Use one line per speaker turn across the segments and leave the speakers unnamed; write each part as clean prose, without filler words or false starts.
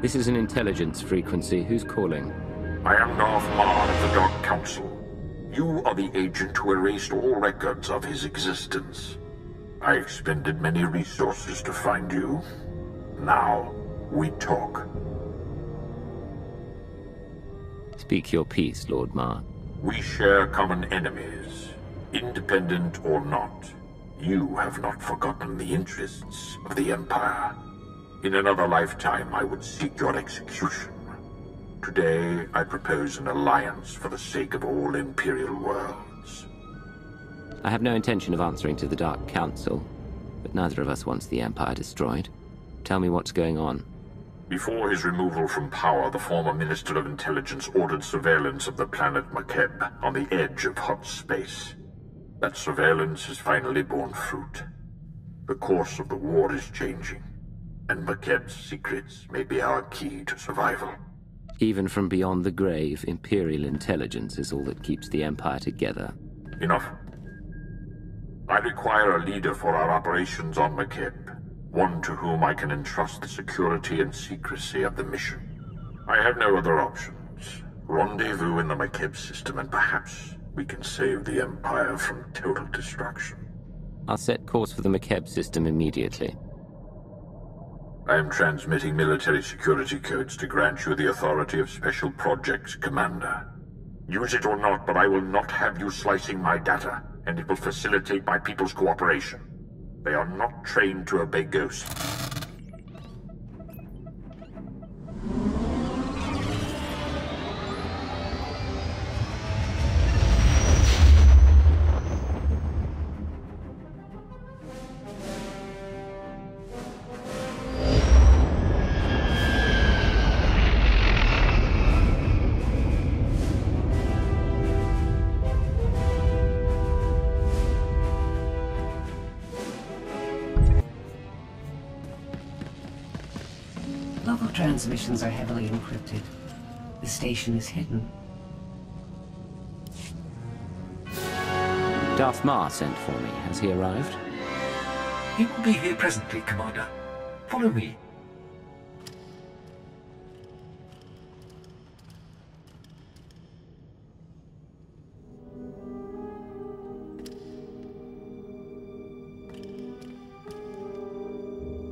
This is an intelligence frequency. Who's calling?
I am Darth Maul of the Dark Council. You are the agent who erased all records of his existence. I expended many resources to find you. Now, we talk.
Speak your piece, Lord Ma.
We share common enemies, independent or not. You have not forgotten the interests of the Empire. In another lifetime, I would seek your execution. Today, I propose an alliance for the sake of all Imperial worlds.
I have no intention of answering to the Dark Council, but neither of us wants the Empire destroyed. Tell me what's going on.
Before his removal from power, the former Minister of Intelligence ordered surveillance of the planet Makeb on the edge of Hutt space. That surveillance has finally borne fruit. The course of the war is changing, and Makeb's secrets may be our key to survival.
Even from beyond the grave, Imperial intelligence is all that keeps the Empire together.
Enough. I require a leader for our operations on Makeb. One to whom I can entrust the security and secrecy of the mission. I have no other options. Rendezvous in the Makeb system, and perhaps we can save the Empire from total destruction.
I'll set course for the Makeb system immediately.
I am transmitting military security codes to grant you the authority of Special Projects Commander. Use it or not, but I will not have you slicing my data, and it will facilitate my people's cooperation. They are not trained to obey ghosts.
Local transmissions are heavily encrypted. The station is hidden.
Darth Ma sent for me. Has he arrived?
He will be here presently, Commander. Follow me.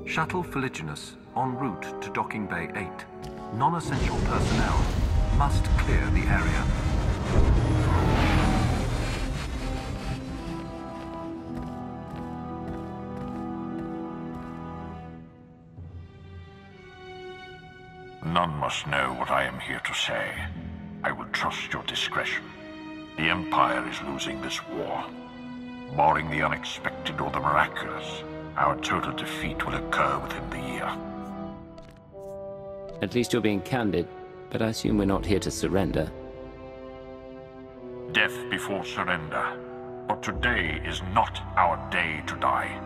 Shuttle Feliginus, en route to Docking Bay 8. Non-essential personnel must clear the area.
None must know what I am here to say. I will trust your discretion. The Empire is losing this war. Barring the unexpected or the miraculous, our total defeat will occur within the year.
At least you're being candid, but I assume we're not here to surrender.
Death before surrender. But today is not our day to die.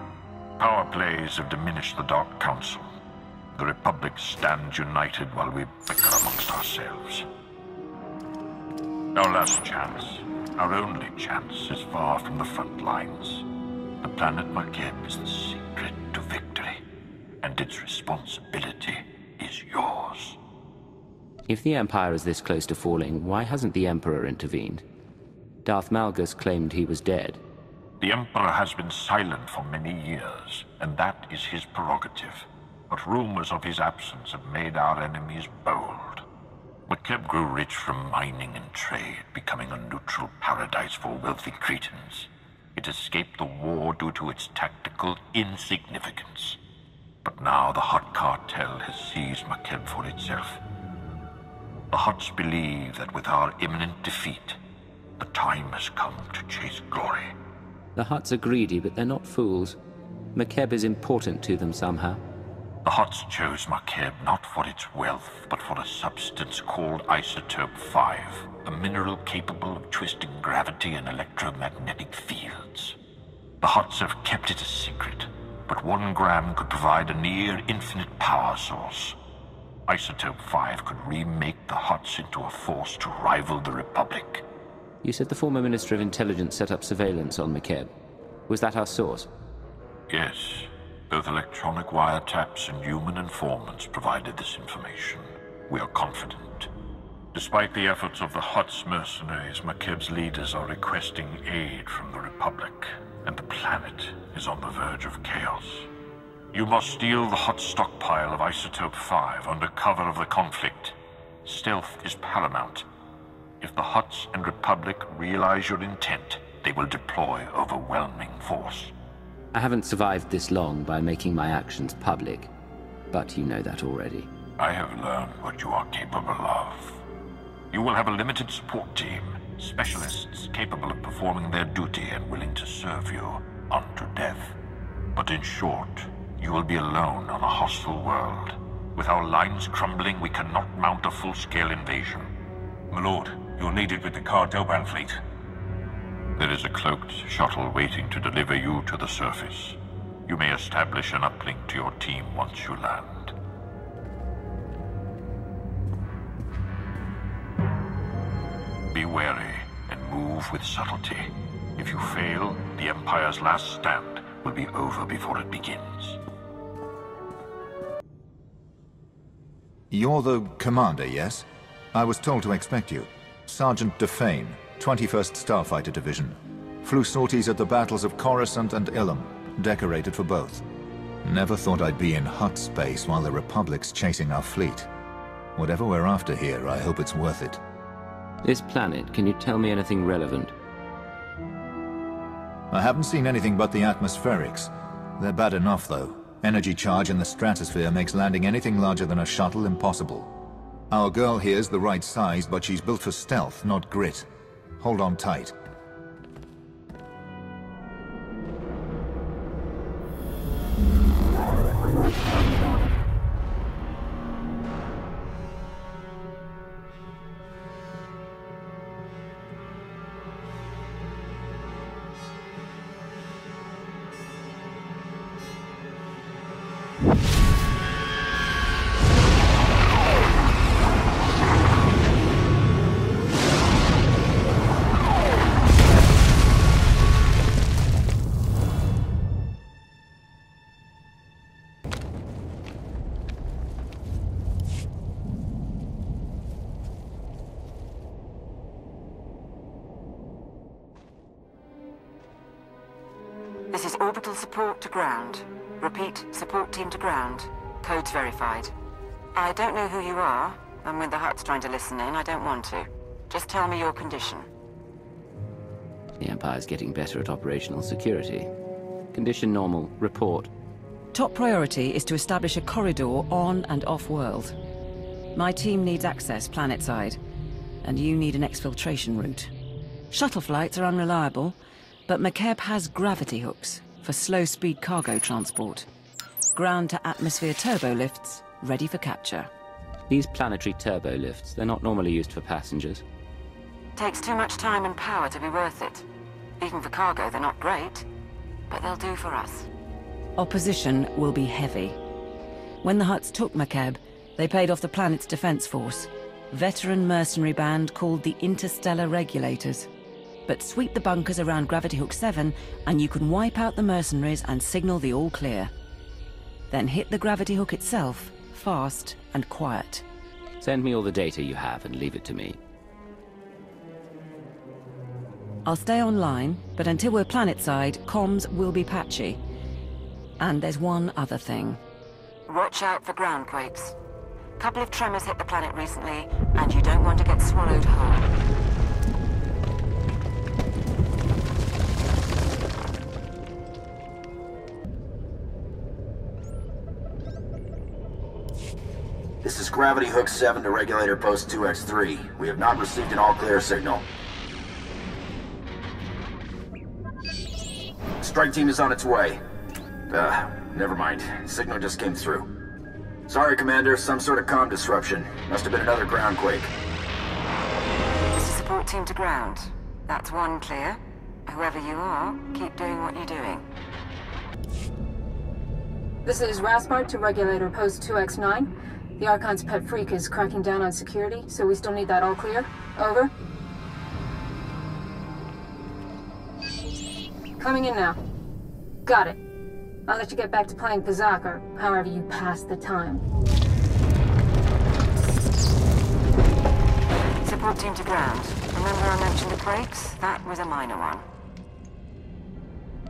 Power plays have diminished the Dark Council. The Republic stands united while we bicker amongst ourselves. Our last chance, our only chance, is far from the front lines. The planet Makeb is the secret to victory, and its responsibility is yours.
If the Empire is this close to falling, why hasn't the Emperor intervened? Darth Malgus claimed he was dead.
The Emperor has been silent for many years, and that is his prerogative. But rumors of his absence have made our enemies bold. Makeb grew rich from mining and trade, becoming a neutral paradise for wealthy Cretans. It escaped the war due to its tactical insignificance. But now the Hutt Cartel has seized Makeb for itself. The Hutts believe that with our imminent defeat, the time has come to chase glory.
The Hutts are greedy, but they're not fools. Makeb is important to them somehow.
The Hutts chose Makeb not for its wealth, but for a substance called Isotope 5, a mineral capable of twisting gravity and electromagnetic fields. The Hutts have kept it a secret, but 1 gram could provide a near-infinite power source. Isotope 5 could remake the Hutts into a force to rival the Republic.
You said the former Minister of Intelligence set up surveillance on Makeb. Was that our source?
Yes. Both electronic wiretaps and human informants provided this information. We are confident. Despite the efforts of the Hutt's mercenaries, Makeb's leaders are requesting aid from the Republic, and the planet is on the verge of chaos. You must steal the Hutt stockpile of Isotope 5 under cover of the conflict. Stealth is paramount. If the Hutts and Republic realize your intent, they will deploy overwhelming force.
I haven't survived this long by making my actions public, but you know that already.
I have learned what you are capable of. You will have a limited support team, specialists capable of performing their duty and willing to serve you unto death. But in short, you will be alone on a hostile world. With our lines crumbling, we cannot mount a full-scale invasion.
My lord, you're needed with the Cartel fleet.
There is a cloaked shuttle waiting to deliver you to the surface. You may establish an uplink to your team once you land. Be wary and move with subtlety. If you fail, the Empire's last stand will be over before it begins.
You're the commander, yes? I was told to expect you. Sergeant Defane, 21st Starfighter Division. Flew sorties at the battles of Coruscant and Ilum, decorated for both. Never thought I'd be in Hutt space while the Republic's chasing our fleet. Whatever we're after here, I hope it's worth it.
This planet, can you tell me anything relevant?
I haven't seen anything but the atmospherics. They're bad enough, though. Energy charge in the stratosphere makes landing anything larger than a shuttle impossible. Our girl here's the right size, but she's built for stealth, not grit. Hold on tight.
This is orbital support to ground. Repeat, support team to ground. Codes verified. I don't know who you are, and when the Hutt's trying to listen in, I don't want to. Just tell me your condition.
The Empire's getting better at operational security. Condition normal. Report.
Top priority is to establish a corridor on and off-world. My team needs access planetside, and you need an exfiltration route. Shuttle flights are unreliable, but Makeb has gravity hooks for slow-speed cargo transport. Ground-to-atmosphere turbo lifts ready for capture.
These planetary turbo lifts, they're not normally used for passengers.
Takes too much time and power to be worth it. Even for cargo, they're not great, but they'll do for us.
Opposition will be heavy. When the Hutts took Makeb, they paid off the planet's defense force, veteran mercenary band called the Interstellar Regulators. But sweep the bunkers around Gravity Hook 7, and you can wipe out the mercenaries and signal the all clear. Then hit the Gravity Hook itself, fast and quiet.
Send me all the data you have and leave it to me.
I'll stay online, but until we're planetside, comms will be patchy. And there's one other thing.
Watch out for ground quakes. Couple of tremors hit the planet recently, and you don't want to get swallowed whole.
This is Gravity Hook 7 to Regulator Post 2X3. We have not received an all-clear signal. Strike team is on its way. Never mind. Signal just came through. Sorry, Commander. Some sort of comm disruption. Must have been another ground quake.
This is support team to ground. That's one clear. Whoever you are, keep doing what you're doing.
This is Raspart to Regulator Post 2X9. The Archon's pet freak is cracking down on security, so we still need that all clear. Over. Coming in now. Got it. I'll let you get back to playing Kazakh, or however you pass the time.
Support team to ground. Remember I mentioned the breaks? That was a minor one.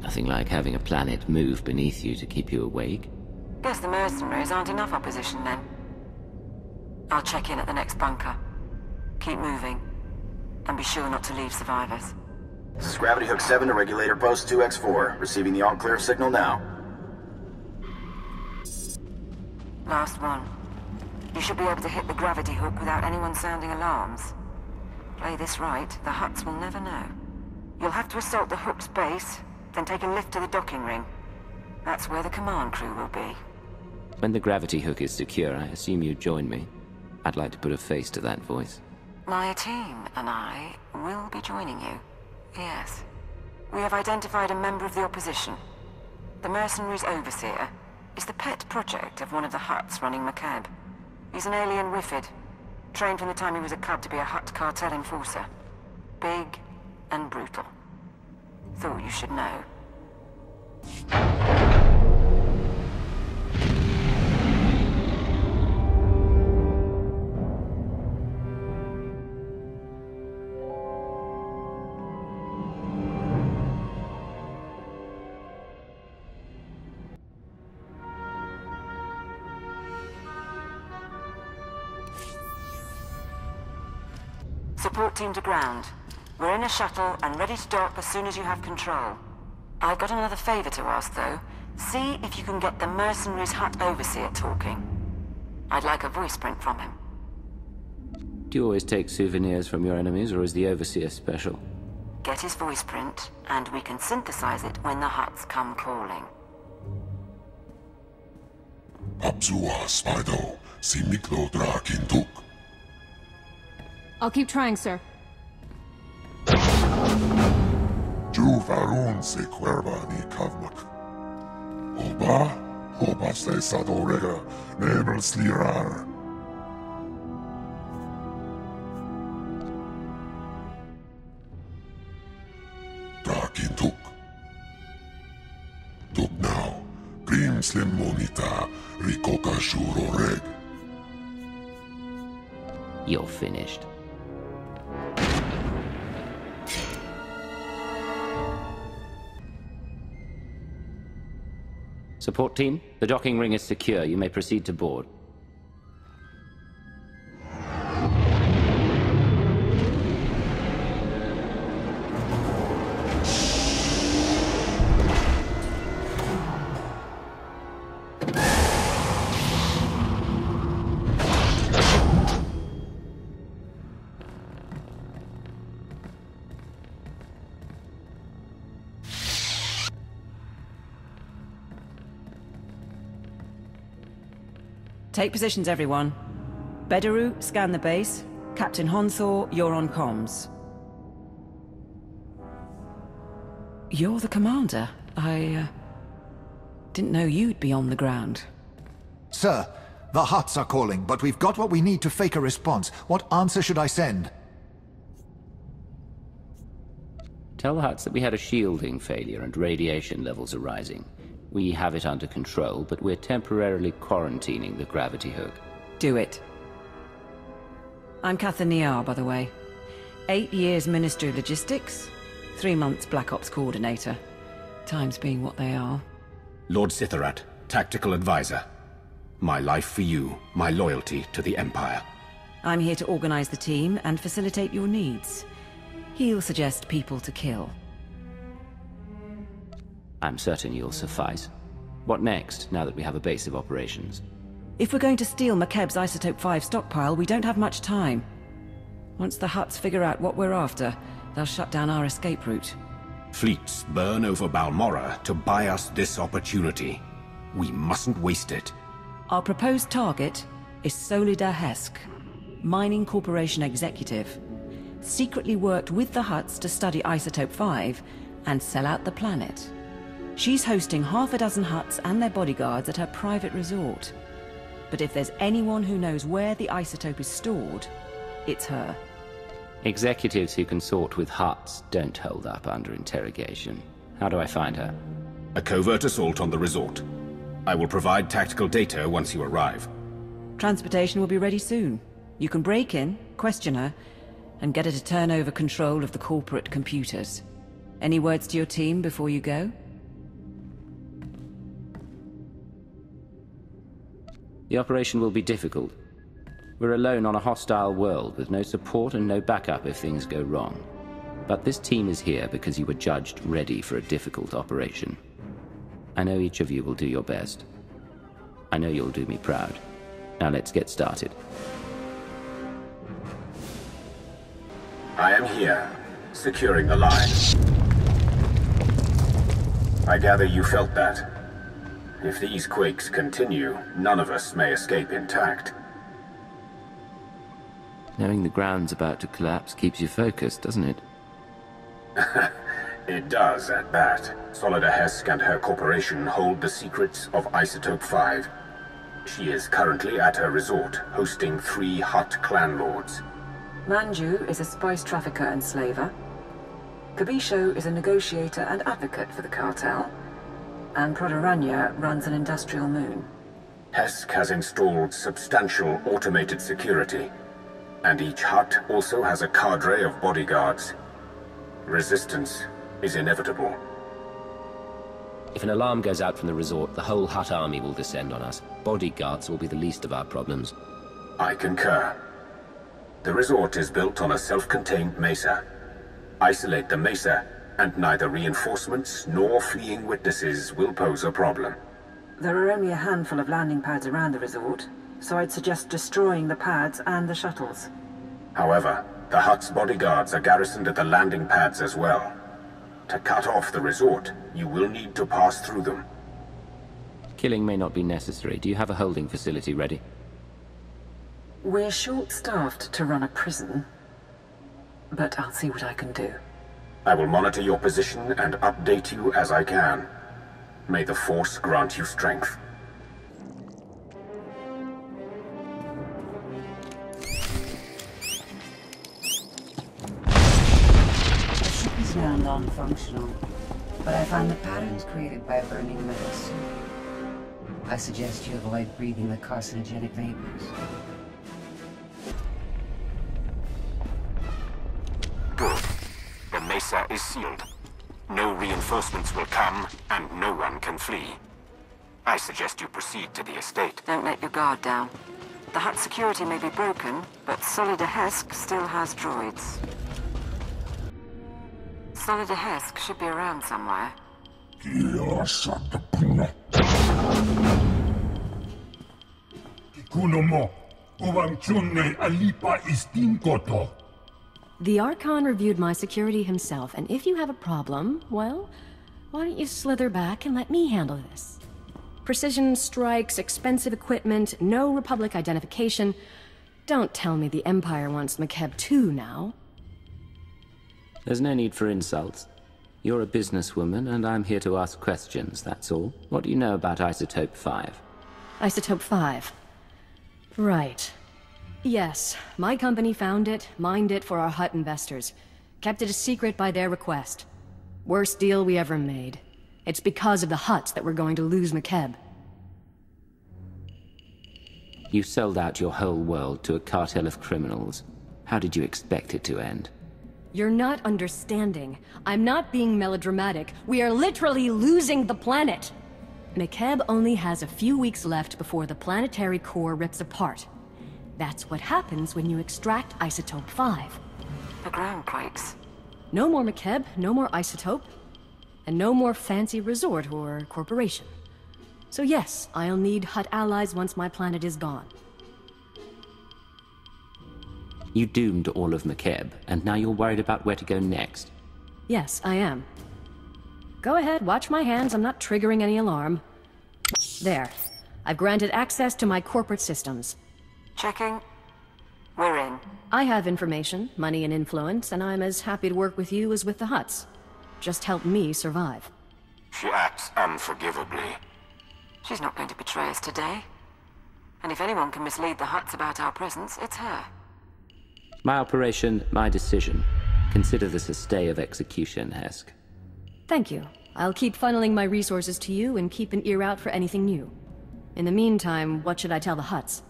Nothing like having a planet move beneath you to keep you awake.
Guess the mercenaries aren't enough opposition then. I'll check in at the next bunker. Keep moving. And be sure not to leave survivors.
This is Gravity Hook 7 to Regulator Post 2X4. Receiving the all-clear signal now.
Last one. You should be able to hit the gravity hook without anyone sounding alarms. Play this right, the Hutts will never know. You'll have to assault the hook's base, then take a lift to the docking ring. That's where the command crew will be.
When the gravity hook is secure, I assume you'd join me. I'd like to put a face to that voice.
My team and I will be joining you. Yes. We have identified a member of the opposition. The mercenaries' overseer is the pet project of one of the Hutts running Makeb. He's an alien Wifid, trained from the time he was a cub to be a Hutt Cartel enforcer. Big and brutal. Thought you should know. Support team to ground. We're in a shuttle and ready to dock as soon as you have control. I've got another favor to ask, though. See if you can get the mercenaries' Hutt overseer talking. I'd like a voice print from him.
Do you always take souvenirs from your enemies, or is the overseer special?
Get his voice print, and we can synthesize it when the Hutts come calling.
Absua Spido, si miklo drakintuk.
I'll keep trying, sir.
Juvarun se cuerva ni kavmak. Oba se sadorega, nebel slirar. Drakintuk. Tuk now, grim slim monita, rikoka shuro reg.
You're finished. Support team, the docking ring is secure. You may proceed to board.
Take positions, everyone. Bedaru, scan the base. Captain Honthor, you're on comms. You're the commander. I didn't know you'd be on the ground.
Sir, the Hutts are calling, but we've got what we need to fake a response. What answer should I send?
Tell the Hutts that we had a shielding failure and radiation levels are rising. We have it under control, but we're temporarily quarantining the gravity hook.
Do it. I'm Cather Niar, by the way. 8 years Ministry of Logistics, 3 months Black Ops Coordinator. Times being what they are.
Lord Sitharat, Tactical Advisor. My life for you, my loyalty to the Empire.
I'm here to organize the team and facilitate your needs. He'll suggest people to kill.
I'm certain you'll suffice. What next, now that we have a base of operations?
If we're going to steal Makeb's Isotope 5 stockpile, we don't have much time. Once the Hutts figure out what we're after, they'll shut down our escape route.
Fleets burn over Balmorra to buy us this opportunity. We mustn't waste it.
Our proposed target is Solida Hesk, Mining Corporation executive. Secretly worked with the Hutts to study Isotope 5 and sell out the planet. She's hosting half a dozen Hutts and their bodyguards at her private resort. But if there's anyone who knows where the isotope is stored, it's her.
Executives who consort with Hutts don't hold up under interrogation. How do I find her?
A covert assault on the resort. I will provide tactical data once you arrive.
Transportation will be ready soon. You can break in, question her, and get her to turn over control of the corporate computers. Any words to your team before you go?
The operation will be difficult. We're alone on a hostile world with no support and no backup if things go wrong. But this team is here because you were judged ready for a difficult operation. I know each of you will do your best. I know you'll do me proud. Now let's get started.
I am here, securing the line. I gather you felt that. If these quakes continue, none of us may escape intact.
Knowing the ground's about to collapse keeps you focused, doesn't it?
It does, at that. Solida Hesk and her corporation hold the secrets of Isotope 5. She is currently at her resort, hosting 3 Hutt clan lords.
Manju is a spice trafficker and slaver. Kabisho is a negotiator and advocate for the cartel. And Prodoranya runs an industrial moon.
Hesk has installed substantial automated security, and each Hutt also has a cadre of bodyguards. Resistance is inevitable.
If an alarm goes out from the resort, the whole Hutt army will descend on us. Bodyguards will be the least of our problems.
I concur. The resort is built on a self-contained mesa. Isolate the mesa, and neither reinforcements nor fleeing witnesses will pose a problem.
There are only a handful of landing pads around the resort, so I'd suggest destroying the pads and the shuttles.
However, the Hutt's bodyguards are garrisoned at the landing pads as well. To cut off the resort, you will need to pass through them.
Killing may not be necessary. Do you have a holding facility ready?
We're short-staffed to run a prison, but I'll see what I can do.
I will monitor your position and update you as I can. May the Force grant you strength.
The ship is now non-functional, but I found the patterns created by burning metals. I suggest you avoid breathing the carcinogenic vapors.
Good. The mesa is sealed. No reinforcements will come, and no one can flee. I suggest you proceed to the estate.
Don't let your guard down. The Hutt security may be broken, but Solida Hesk still has droids. Solida Hesk should be around somewhere.
The Archon reviewed my security himself, and if you have a problem, well, why don't you slither back and let me handle this? Precision strikes, expensive equipment, no Republic identification. Don't tell me the Empire wants Makeb too now.
There's no need for insults. You're a businesswoman, and I'm here to ask questions, that's all. What do you know about Isotope 5?
Isotope 5. Right. Yes, my company found it, mined it for our Hutt investors. Kept it a secret by their request. Worst deal we ever made. It's because of the Hutts that we're going to lose Makeb.
You sold out your whole world to a cartel of criminals. How did you expect it to end?
You're not understanding. I'm not being melodramatic. We are literally losing the planet! Makeb only has a few weeks left before the planetary core rips apart. That's what happens when you extract Isotope 5.
The ground quakes.
No more Makeb, no more Isotope, and no more fancy resort or corporation. So yes, I'll need Hutt allies once my planet is gone.
You doomed all of Makeb, and now you're worried about where to go next.
Yes, I am. Go ahead, watch my hands, I'm not triggering any alarm. There. I've granted access to my corporate systems.
Checking. We're in.
I have information, money and influence, and I'm as happy to work with you as with the Hutts. Just help me survive.
She acts unforgivably.
She's not going to betray us today. And if anyone can mislead the Hutts about our presence, it's her.
My operation, my decision. Consider this a stay of execution, Hesk.
Thank you. I'll keep funneling my resources to you and keep an ear out for anything new. In the meantime, what should I tell the Hutts?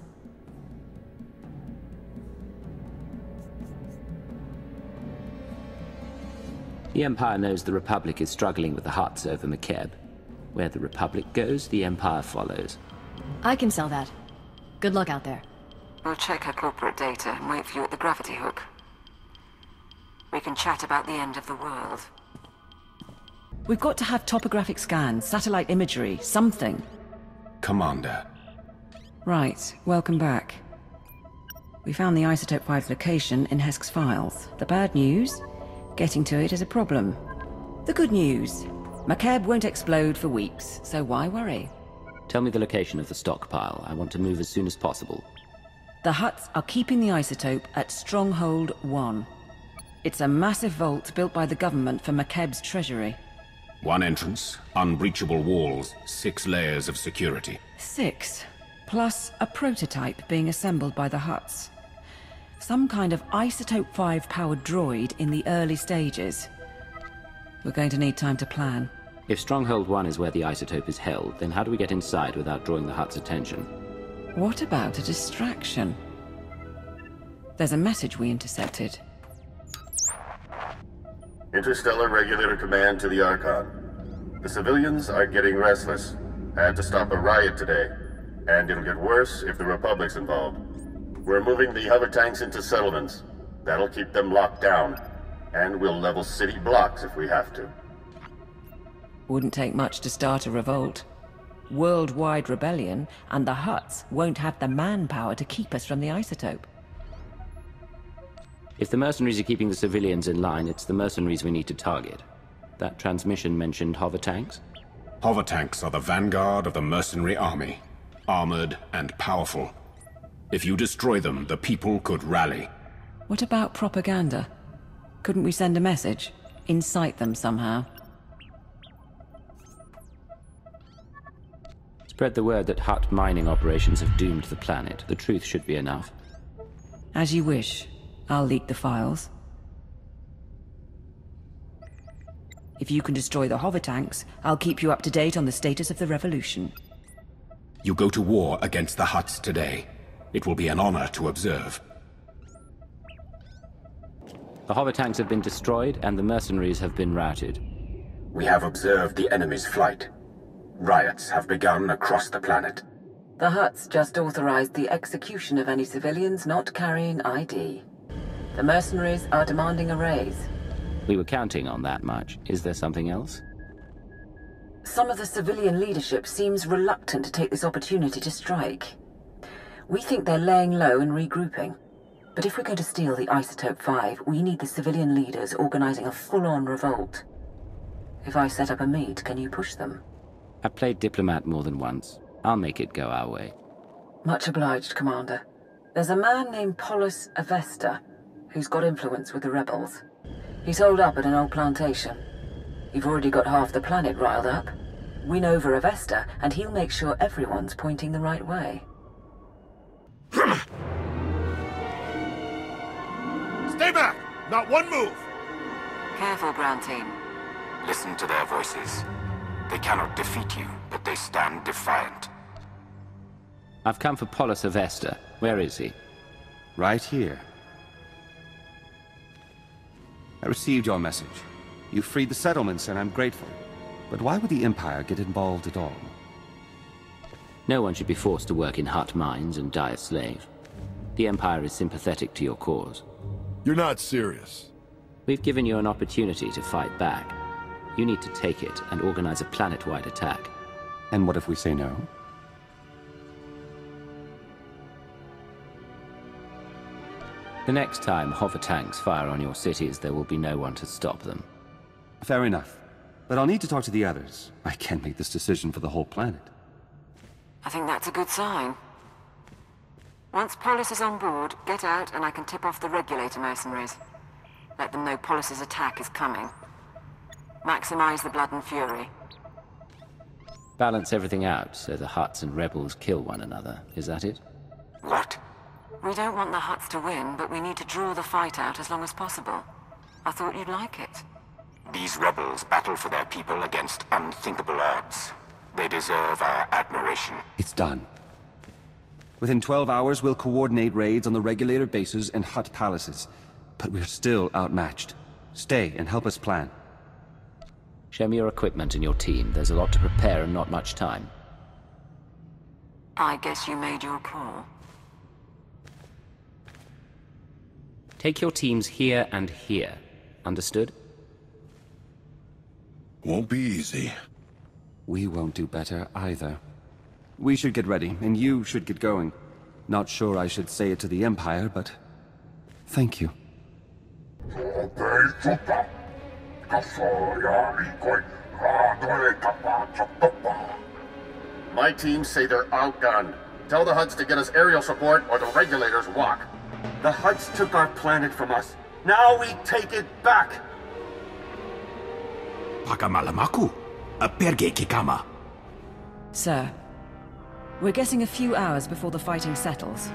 The Empire knows the Republic is struggling with the Hutts over Makeb. Where the Republic goes, the Empire follows.
I can sell that. Good luck out there.
We'll check her corporate data and wait for you at the gravity hook. We can chat about the end of the world.
We've got to have topographic scans, satellite imagery, something.
Commander.
Right, welcome back. We found the Isotope 5's location in Hesk's files. The bad news? Getting to it is a problem. The good news? Makeb won't explode for weeks, so why worry?
Tell me the location of the stockpile. I want to move as soon as possible.
The Hutts are keeping the isotope at Stronghold 1. It's a massive vault built by the government for Makeb's treasury.
One entrance, unbreachable walls, 6 layers of security.
6, plus a prototype being assembled by the Hutts. Some kind of Isotope 5-powered droid in the early stages. We're going to need time to plan.
If Stronghold 1 is where the isotope is held, then how do we get inside without drawing the Hutt's attention?
What about a distraction? There's a message we intercepted.
Interstellar Regulator Command to the Archon. The civilians are getting restless. Had to stop a riot today. And it'll get worse if the Republic's involved. We're moving the hover tanks into settlements. That'll keep them locked down. And we'll level city blocks if we have to.
Wouldn't take much to start a revolt. Worldwide rebellion, and the Hutts won't have the manpower to keep us from the isotope.
If the mercenaries are keeping the civilians in line, it's the mercenaries we need to target. That transmission mentioned hover tanks?
Hover tanks are the vanguard of the mercenary army. Armored and powerful. If you destroy them, the people could rally.
What about propaganda? Couldn't we send a message? Incite them somehow?
Spread the word that Hutt mining operations have doomed the planet. The truth should be enough.
As you wish. I'll leak the files. If you can destroy the hover tanks, I'll keep you up to date on the status of the revolution.
You go to war against the Hutts today. It will be an honor to observe.
The hover tanks have been destroyed, and the mercenaries have been routed.
We have observed the enemy's flight. Riots have begun across the planet.
The Hutts just authorized the execution of any civilians not carrying ID. The mercenaries are demanding a raise.
We were counting on that much. Is there something else?
Some of the civilian leadership seems reluctant to take this opportunity to strike. We think they're laying low and regrouping. But if we're going to steal the Isotope 5, we need the civilian leaders organizing a full-on revolt. If I set up a meet, can you push them?
I've played diplomat more than once. I'll make it go our way.
Much obliged, Commander. There's a man named Polis Avesta, who's got influence with the rebels. He's holed up at an old plantation. You've already got half the planet riled up. Win over Avesta, and he'll make sure everyone's pointing the right way.
Stay back! Not one move!
Careful, ground team.
Listen to their voices. They cannot defeat you, but they stand defiant.
I've come for Polis Avesta. Where is he?
Right here. I received your message. You freed the settlements, and I'm grateful. But why would the Empire get involved at all?
No one should be forced to work in Hutt mines and die a slave. The Empire is sympathetic to your cause.
You're not serious.
We've given you an opportunity to fight back. You need to take it and organize a planet-wide attack.
And what if we say no?
The next time hover tanks fire on your cities, there will be no one to stop them.
Fair enough. But I'll need to talk to the others. I can't make this decision for the whole planet.
I think that's a good sign. Once Polis is on board, get out and I can tip off the regulator mercenaries. Let them know Polis's attack is coming. Maximize the blood and fury.
Balance everything out so the Hutts and rebels kill one another. Is that it?
What?
We don't want the Hutts to win, but we need to draw the fight out as long as possible. I thought you'd like it.
These rebels battle for their people against unthinkable odds. They deserve our admiration.
It's done. Within 12 hours, we'll coordinate raids on the Regulator bases and Hutt palaces. But we're still outmatched. Stay and help us plan.
Show me your equipment and your team. There's a lot to prepare and not much time.
I guess you made your call.
Take your teams here and here. Understood?
Won't be easy.
We won't do better either. We should get ready, and you should get going. Not sure I should say it to the Empire, but... thank you.
My teams say they're outgunned. Tell the Hutts to get us aerial support or the Regulators walk. The Hutts took our planet from us. Now we take it back!
Pakamalamaku, a perge kikama.
Sir, we're getting a few hours before the fighting settles.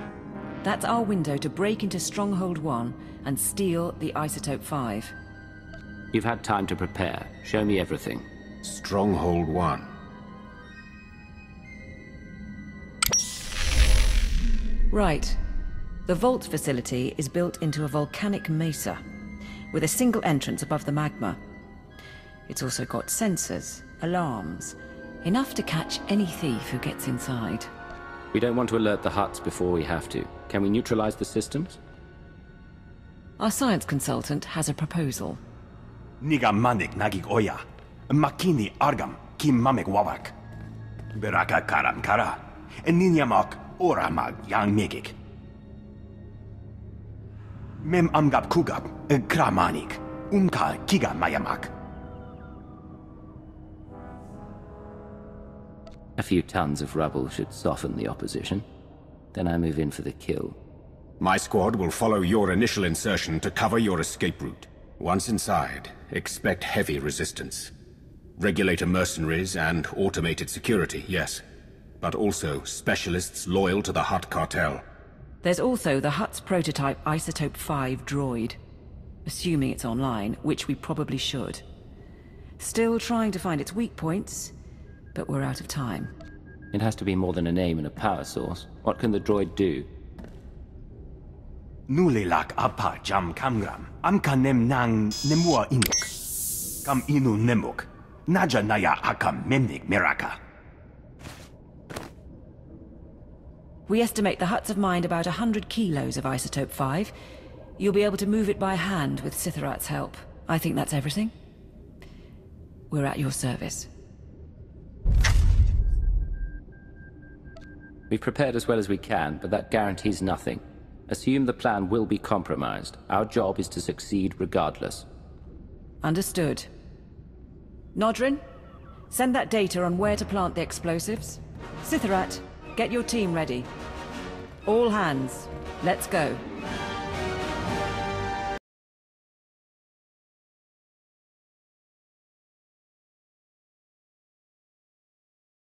That's our window to break into Stronghold 1 and steal the Isotope 5.
You've had time to prepare. Show me everything.
Stronghold 1.
Right. The vault facility is built into a volcanic mesa, with a single entrance above the magma. It's also got sensors, alarms, enough to catch any thief who gets inside.
We don't want to alert the Hutts before we have to. Can we neutralize the systems?
Our science consultant has a proposal.
Niga manik nagig oya. Makini argam kim mamek wawak. Beraka karam kara. Eninyamak oramag yang megik. Mem amgab kugab kramanik. Umka kiga mayamak.
A few tons of rubble should soften the opposition. Then I move in for the kill.
My squad will follow your initial insertion to cover your escape route. Once inside, expect heavy resistance. Regulator mercenaries and automated security, yes. But also specialists loyal to the Hutt Cartel.
There's also the Hutt's prototype Isotope 5 droid. Assuming it's online, which we probably should. Still trying to find its weak points, but we're out of time.
It has to be more than a name and a power source. What can the droid do?
Nulilak apa jam kamgram. Amka nem nang nemua inuk. Kam inu nemuk. Naja naya akam memnik miraka.
We estimate the Hutts have mined about 100 kilos of Isotope 5. You'll be able to move it by hand with Sitharat's help. I think that's everything. We're at your service.
We've prepared as well as we can, but that guarantees nothing. Assume the plan will be compromised. Our job is to succeed regardless.
Understood. Nodrin, send that data on where to plant the explosives. Sitharat, get your team ready. All hands, let's go.